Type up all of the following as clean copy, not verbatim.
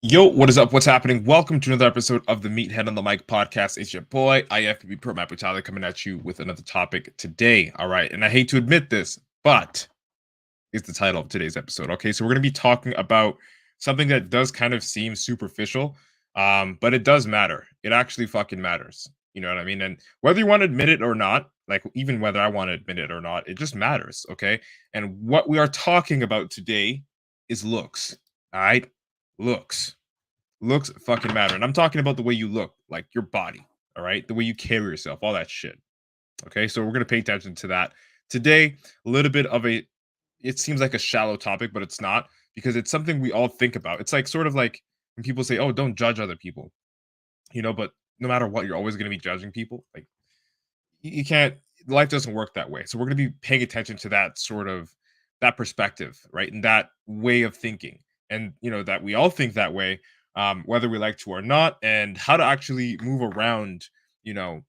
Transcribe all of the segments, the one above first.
Yo, what is up? What's happening? Welcome to another episode of the Meathead on the Mic podcast. It's your boy, IFBB PRO coming at you with another topic today. All right. And I hate to admit this, but it's the title of today's episode. Okay. So we're going to be talking about something that does kind of seem superficial, but it does matter. It actually fucking matters. You know what I mean? And whether you want to admit it or not, like even whether I want to admit it or not, it just matters. Okay. And what we are talking about today is looks. All right. Looks. Looks fucking matter. And I'm talking about the way you look, like your body, all right? The way you carry yourself, all that shit. Okay, so we're gonna pay attention to that. Today, a little bit of it seems like a shallow topic, but it's not because it's something we all think about. It's like sort of like when people say, oh, don't judge other people, but no matter what, you're always gonna be judging people. Like you can't, life doesn't work that way. So we're gonna be paying attention to that sort of that perspective, right? And that way of thinking. And that we all think that way, whether we like to or not, and how to actually move around, you know,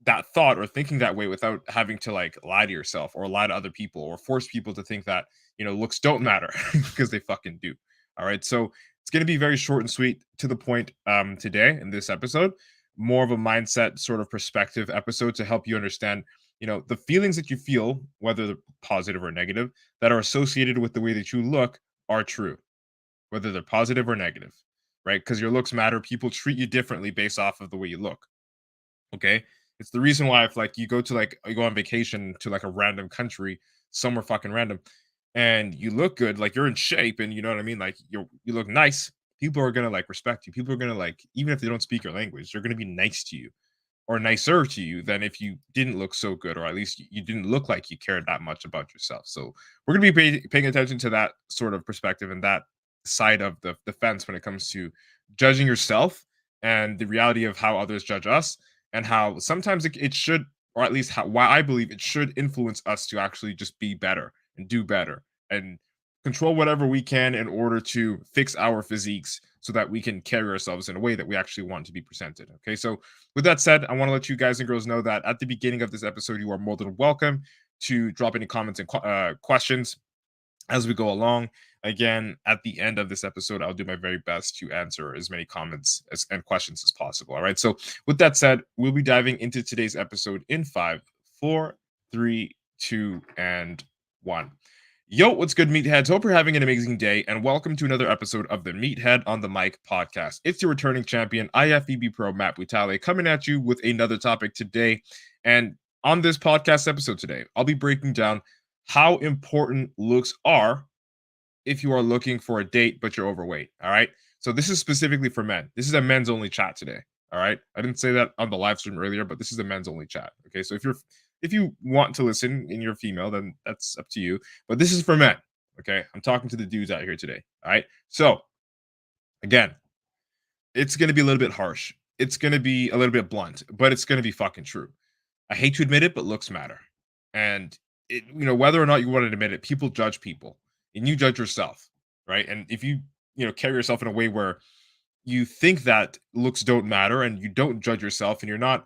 that thought or thinking that way without having to like lie to yourself or lie to other people or force people to think that looks don't matter because they fucking do. All right, so it's going to be very short and sweet to the point today in this episode, more of a mindset sort of perspective episode to help you understand the feelings that you feel, whether they're positive or negative, that are associated with the way that you look are true, whether they're positive or negative, right? Because your looks matter. People treat you differently based off of the way you look. Okay. It's the reason why if like you go on vacation to like a random country, somewhere fucking random, and you look good, like you're in shape and you know what I mean, like you look nice, people are gonna like respect you. People are gonna like, even if they don't speak your language, they're gonna be nice to you or nicer to you than if you didn't look so good, or at least you didn't look like you cared that much about yourself. So we're going to be paying attention to that sort of perspective and that side of the fence when it comes to judging yourself and the reality of how others judge us, and how sometimes it should, or at least why I believe it should influence us to actually just be better and do better and control whatever we can in order to fix our physiques so that we can carry ourselves in a way that we actually want to be presented. Okay, so with that said, I want to let you guys and girls know that at the beginning of this episode, you are more than welcome to drop any comments and questions as we go along. Again, at the end of this episode, I'll do my very best to answer as many comments and questions as possible. All right. So, with that said, we'll be diving into today's episode in 5, 4, 3, 2, and 1. Yo, what's good, meatheads? Hope you're having an amazing day, and welcome to another episode of the Meathead on the Mic podcast. It's your returning champion, IFBB Pro Matt Butale, coming at you with another topic today. And on this podcast episode today, I'll be breaking down how important looks are if you are looking for a date but you're overweight. All right. So this is specifically for men. This is a men's only chat today. All right. I didn't say that on the live stream earlier, but this is a men's only chat. Okay. So if you want to listen and you're female, then that's up to you. But this is for men. Okay. I'm talking to the dudes out here today. All right. So again, it's gonna be a little bit harsh. It's gonna be a little bit blunt, but it's gonna be fucking true. I hate to admit it, but looks matter. And whether or not you want to admit it, people judge people and you judge yourself, right? And if you carry yourself in a way where you think that looks don't matter and you don't judge yourself and you're not,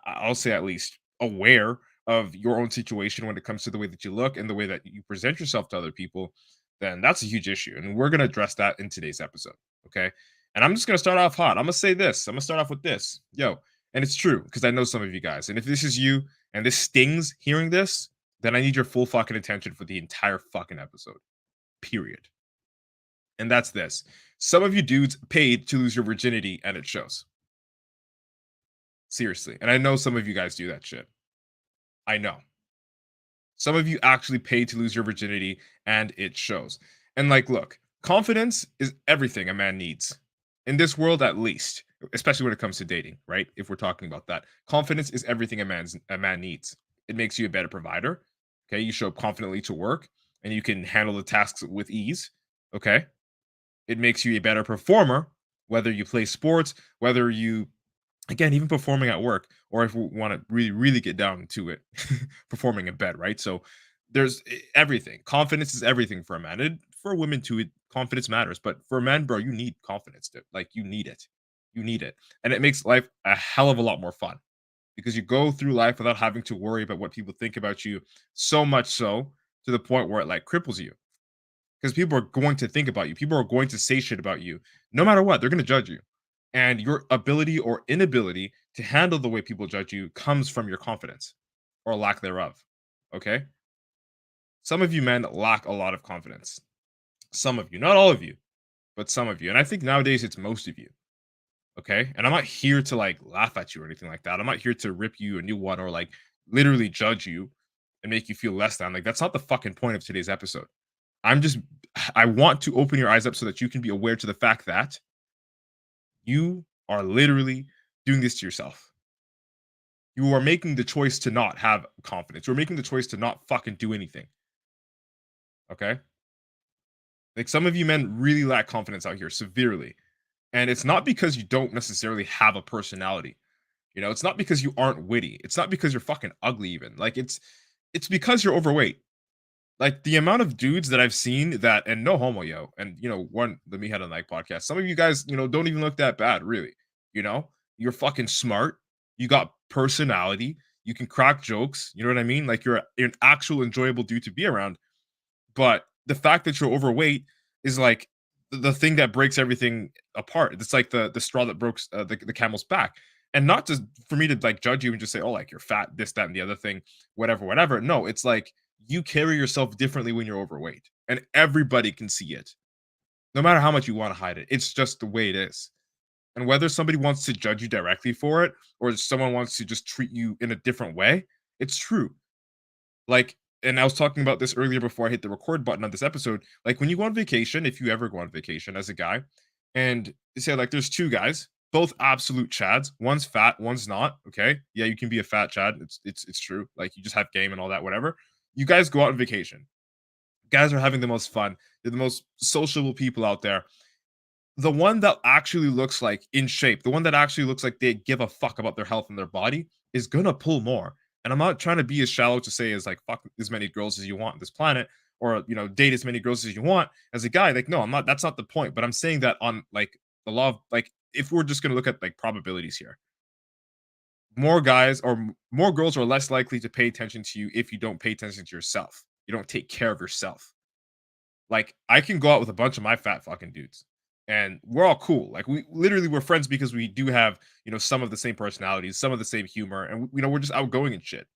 I'll say at least aware of your own situation when it comes to the way that you look and the way that you present yourself to other people, then that's a huge issue. And we're going to address that in today's episode. Okay. And I'm just going to start off hot. I'm going to say this. I'm going to start off with this. Yo, and it's true because I know some of you guys. And if this is you and this stings hearing this, then I need your full fucking attention for the entire fucking episode. Period. And that's this. Some of you dudes paid to lose your virginity and it shows. Seriously. And I know some of you guys do that shit. I know. Some of you actually paid to lose your virginity and it shows. And like, look, confidence is everything a man needs. In this world, at least, especially when it comes to dating, right? If we're talking about that, confidence is everything a man needs. It makes you a better provider. Okay, you show up confidently to work, and you can handle the tasks with ease. Okay, it makes you a better performer, whether you play sports, whether you, again, even performing at work, or if we want to really, really get down to it, performing in bed, right? So there's everything. Confidence is everything for a man. And for women too, confidence matters. But for a man, bro, you need confidence. Like you need it. You need it. And it makes life a hell of a lot more fun because you go through life without having to worry about what people think about you, so much so to the point where it like cripples you. because people are going to think about you. People are going to say shit about you. No matter what, they're going to judge you. And your ability or inability to handle the way people judge you comes from your confidence or lack thereof. Okay? Some of you men lack a lot of confidence. Some of you, not all of you, but some of you. And I think nowadays it's most of you. Okay? And I'm not here to like laugh at you or anything like that. I'm not here to rip you a new one or like literally judge you and make you feel less than. Like that's not the fucking point of today's episode. I'm just I want to open your eyes up so that you can be aware to the fact that you are literally doing this to yourself. You are making the choice to not have confidence. You're making the choice to not fucking do anything. Okay? Like some of you men really lack confidence out here severely. And it's not because you don't necessarily have a personality. You know, it's not because you aren't witty. It's not because you're fucking ugly even. Like it's because you're overweight. Like the amount of dudes that I've seen that, and no homo, yo, and one the Me Head on Like podcast. Some of you guys, don't even look that bad, really. You're fucking smart. You got personality. You can crack jokes. You know what I mean? Like you're an actual enjoyable dude to be around. But the fact that you're overweight is like the thing that breaks everything apart. It's like the straw that broke the camel's back. And not just for me to like judge you and just say, oh, like you're fat, this, that, and the other thing, whatever, whatever. No, it's like you carry yourself differently when you're overweight, and everybody can see it, no matter how much you want to hide it. It's just the way it is. And whether somebody wants to judge you directly for it or someone wants to just treat you in a different way, it's true. Like, and I was talking about this earlier before I hit the record button on this episode. Like, when you go on vacation, if you ever go on vacation as a guy, and you say, like, there's two guys, both absolute chads. One's fat, one's not. Okay. Yeah, you can be a fat chad. It's true. Like, you just have game and all that, whatever. You guys go out on vacation. Guys are having the most fun. They're the most sociable people out there. The one that actually looks like in shape, the one that actually looks like they give a fuck about their health and their body is gonna pull more. And I'm not trying to be as shallow to say as like fuck as many girls as you want on this planet, or date as many girls as you want as a guy. Like, no, I'm not. That's not the point. But I'm saying that on like the law of like, if we're just gonna look at like probabilities here, more guys or more girls are less likely to pay attention to you if you don't pay attention to yourself. You don't take care of yourself. Like, I can go out with a bunch of my fat fucking dudes, and we're all cool. Like, we're friends because we do have, some of the same personalities, some of the same humor, and we're just outgoing and shit.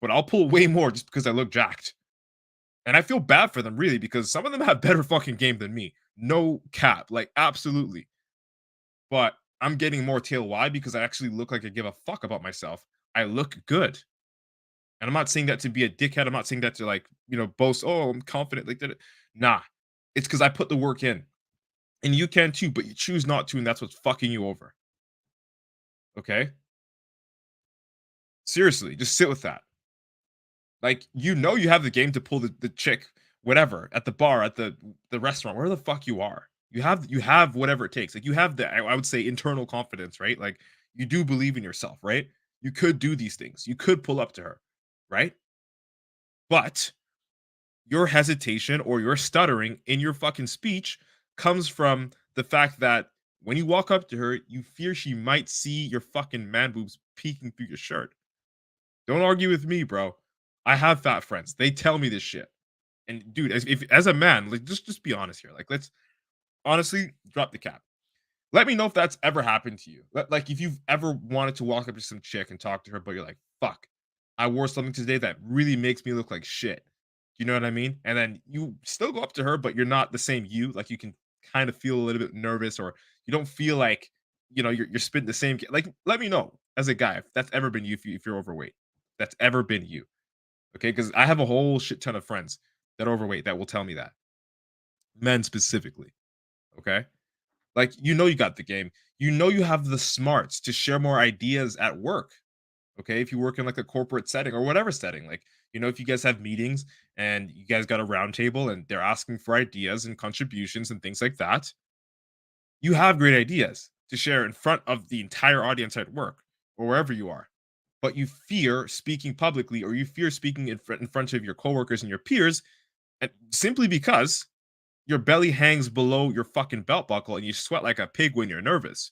But I'll pull way more just because I look jacked. And I feel bad for them really because some of them have better fucking game than me. No cap, like absolutely. But I'm getting more tail. Why? Because I actually look like I give a fuck about myself. I look good. And I'm not saying that to be a dickhead. I'm not saying that to like, boast, oh, I'm confident. Like that. Nah. It's because I put the work in. And you can too, but you choose not to, and that's what's fucking you over. Okay? Seriously, just sit with that. Like, you have the game to pull the chick, whatever, at the bar, at the restaurant, where the fuck you are. You have whatever it takes. Like you have the I would say internal confidence, right? Like you do believe in yourself, right? You could do these things. You could pull up to her, right? But your hesitation or your stuttering in your fucking speech comes from the fact that when you walk up to her, you fear she might see your fucking man boobs peeking through your shirt. Don't argue with me, bro. I have fat friends. They tell me this shit. And dude, as a man, like just be honest here. Like let's honestly drop the cap. Let me know if that's ever happened to you. Like if you've ever wanted to walk up to some chick and talk to her, but you're like, fuck, I wore something today that really makes me look like shit. You know what I mean? And then you still go up to her, but you're not the same you. Like you can kind of feel a little bit nervous, or you don't feel like you're spitting the same. Like, let me know as a guy if that's ever been you. If you're overweight, that's ever been you. Okay, because I have a whole shit ton of friends that are overweight that will tell me that, men specifically. Okay, like you got the game. You have the smarts to share more ideas at work. Okay, if you work in like a corporate setting or whatever setting, like if you guys have meetings and you guys got a round table and they're asking for ideas and contributions and things like that, you have great ideas to share in front of the entire audience at work or wherever you are. But you fear speaking publicly, or you fear speaking in front of your coworkers and your peers, and simply because your belly hangs below your fucking belt buckle and you sweat like a pig when you're nervous.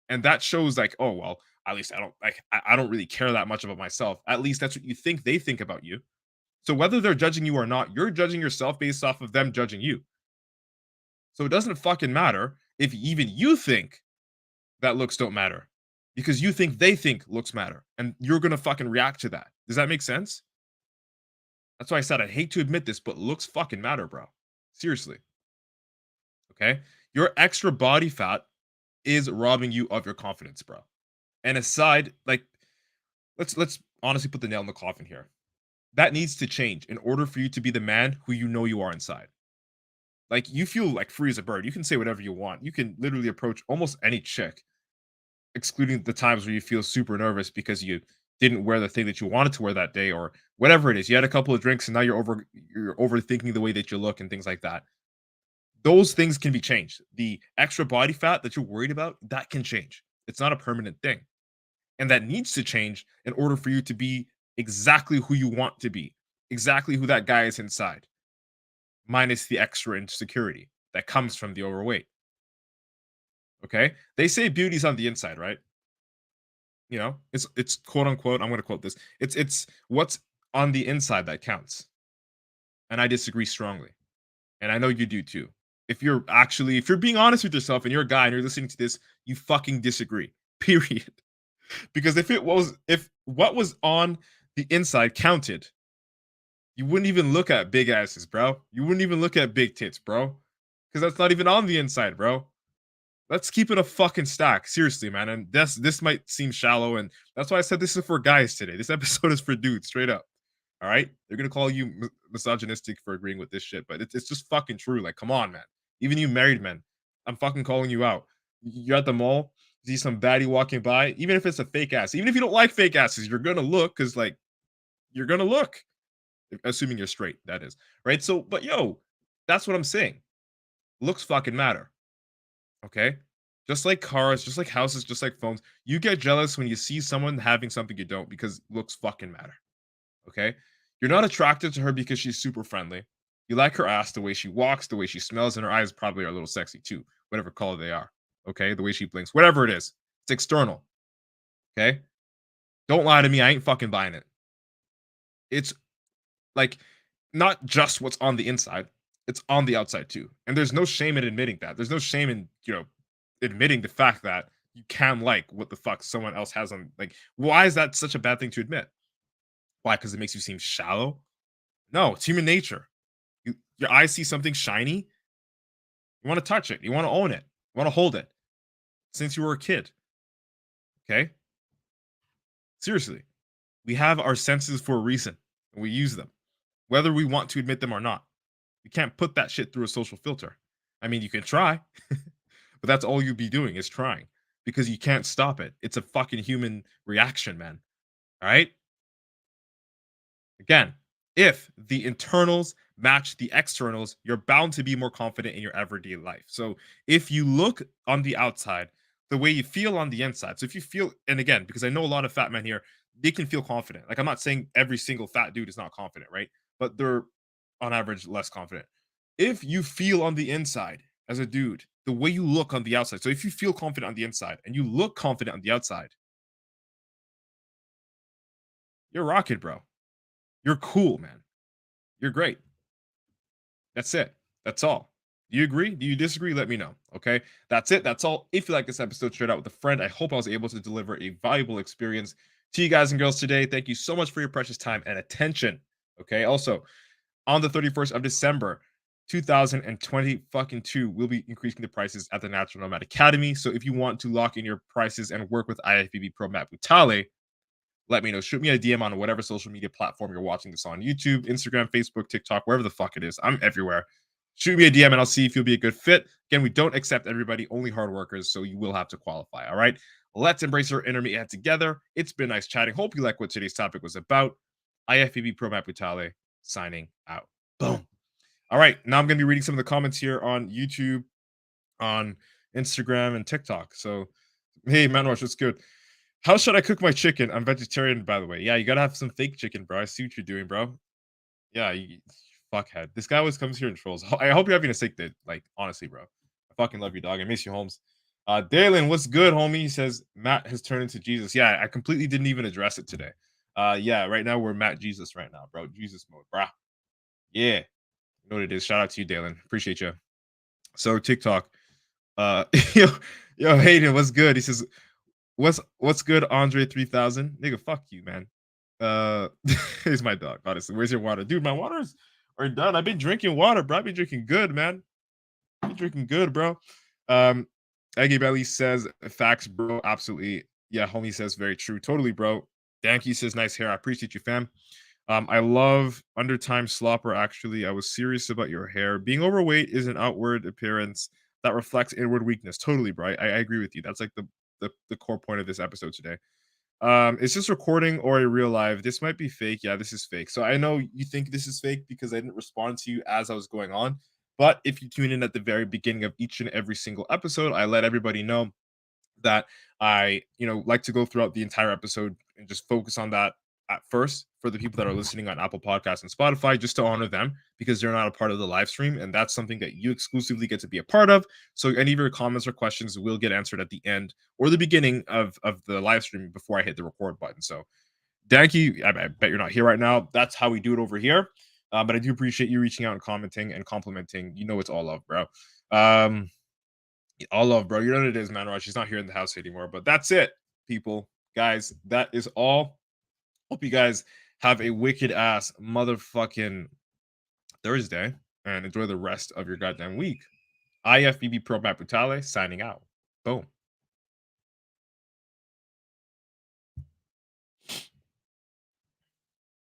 And that shows like, oh well, at least I don't really care that much about myself. At least that's what you think they think about you. So whether they're judging you or not, you're judging yourself based off of them judging you. So it doesn't fucking matter if even you think that looks don't matter because you think they think looks matter and you're going to fucking react to that. Does that make sense? That's why I said I hate to admit this, but looks fucking matter, bro. Seriously. Okay? Your extra body fat is robbing you of your confidence, bro. And aside, like, let's honestly put the nail in the coffin here. That needs to change in order for you to be the man who you know you are inside. Like, you feel like free as a bird. You can say whatever you want. You can literally approach almost any chick, excluding the times where you feel super nervous because you didn't wear the thing that you wanted to wear that day or whatever it is. You had a couple of drinks and now you're overthinking the way that you look and things like that. Those things can be changed. The extra body fat that you're worried about, that can change. It's not a permanent thing. And that needs to change in order for you to be exactly who you want to be, exactly who that guy is inside, minus the extra insecurity that comes from the overweight. Okay? They say beauty's on the inside, right? You know, it's quote unquote, I'm going to quote this. It's what's on the inside that counts. And I disagree strongly. And I know you do too. If you're being honest with yourself and you're a guy and you're listening to this, you fucking disagree. Period. Because if what was on the inside counted, you wouldn't even look at big asses, bro. You wouldn't even look at big tits, bro. Because that's not even on the inside, bro. Let's keep it a fucking stack. Seriously, man. And this might seem shallow, and that's why I said this is for guys today. This episode is for dudes, straight up. All right? They're gonna call you misogynistic for agreeing with this shit, but it's just fucking true. Like, come on, man. Even you married men, I'm fucking calling you out. You're at the mall, see some baddie walking by, even if it's a fake ass, even if you don't like fake asses, you're gonna look because like you're gonna look, assuming you're straight, that is. Right. So, but yo, that's what I'm saying. Looks fucking matter. Okay. Just like cars, just like houses, just like phones. You get jealous when you see someone having something you don't because looks fucking matter. Okay. You're not attracted to her because she's super friendly. You like her ass, the way she walks, the way she smells, and her eyes probably are a little sexy too, whatever color they are. Okay. The way she blinks, whatever it is, it's external. Okay. Don't lie to me. I ain't fucking buying it. It's like not just what's on the inside, it's on the outside too. And there's no shame in admitting that. There's no shame in, admitting the fact that you can like what the fuck someone else has on. Like, why is that such a bad thing to admit? Why? Because it makes you seem shallow? No, it's human nature. Your eyes see something shiny, you want to touch it, you want to own it, you want to hold it since you were a kid. Okay? Seriously. We have our senses for a reason and we use them, whether we want to admit them or not. You can't put that shit through a social filter. I mean, you can try, but that's all you'd be doing is trying because you can't stop it. It's a fucking human reaction, man. All right? Again, if the internals match the externals, you're bound to be more confident in your everyday life. So if you look on the outside the way you feel on the inside, so if you feel, and again, because I know a lot of fat men here, they can feel confident. Like, I'm not saying every single fat dude is not confident, right? But they're on average less confident. If you feel on the inside as a dude, the way you look on the outside, so if you feel confident on the inside and you look confident on the outside, you're rocket, bro. You're cool, man. You're great. That's it. That's all. Do you agree? Do you disagree? Let me know. Okay. That's it. That's all. If you like this episode, share it out with a friend. I hope I was able to deliver a valuable experience to you guys and girls today. Thank you so much for your precious time and attention. Okay. Also, on the 31st of December, 2020 fucking 2, we'll be increasing the prices at the Natural Nomad Academy. So if you want to lock in your prices and work with IFBB PRO Matt Butale, let me know. Shoot me a DM on whatever social media platform you're watching this on: YouTube, Instagram, Facebook, TikTok, wherever the fuck it is. I'm everywhere. Shoot me a DM and I'll see if you'll be a good fit. Again, we don't accept everybody, only hard workers, so you will have to qualify. All right. Let's embrace our inner meathead together. It's been nice chatting. Hope you like what today's topic was about. IFBB Pro Matt Butale signing out. Boom. All right. Now I'm going to be reading some of the comments here on YouTube, on Instagram, and TikTok. So, hey, Manwash, what's good? How should I cook my chicken? I'm vegetarian, by the way. Yeah, you gotta have some fake chicken, bro. I see what you're doing, bro. Yeah, you fuckhead. This guy always comes here and trolls. I hope you're having a sick day. Like, honestly, bro. I fucking love you, dog. I miss you, Holmes. Dalen, what's good, homie? He says Matt has turned into Jesus. Yeah, I completely didn't even address it today. Yeah, right now we're Matt Jesus right now, bro. Jesus mode, bro. Yeah. You know what it is. Shout out to you, Dalen. Appreciate you. So TikTok, uh, yo, yo, Hayden, what's good? He says, what's good, Andre 3000? Nigga, fuck you, man. He's my dog. Honestly, where's your water, dude? My waters are done. I've been drinking water, bro. I've been drinking good, man. I've been drinking good, bro. Um, Aggie Belly says, facts, bro. Absolutely. Yeah, homie says very true. Totally, bro. Danky says, nice hair. I appreciate you, fam. I love undertime slopper. Actually, I was serious about your hair. Being overweight is an outward appearance that reflects inward weakness. Totally, bro. I agree with you. That's like the core point of this episode today. Is this recording or a real live? This might be fake. Yeah, this is fake. So I know you think this is fake because I didn't respond to you as I was going on. But if you tune in at the very beginning of each and every single episode, I let everybody know that I, like to go throughout the entire episode and just focus on that at first for the people that are listening on Apple Podcasts and Spotify, just to honor them because they're not a part of the live stream. And that's something that you exclusively get to be a part of. So any of your comments or questions will get answered at the end or the beginning of the live stream before I hit the record button. So Danky, I bet you're not here right now. That's how we do it over here. But I do appreciate you reaching out and commenting and complimenting. It's all love, bro. All love, bro. You know what it is, man. Right? She's not here in the house anymore. But that's it, people. Guys, that is all. Hope you guys have a wicked ass motherfucking Thursday and enjoy the rest of your goddamn week. IFBB Pro Matt Brutale signing out. Boom.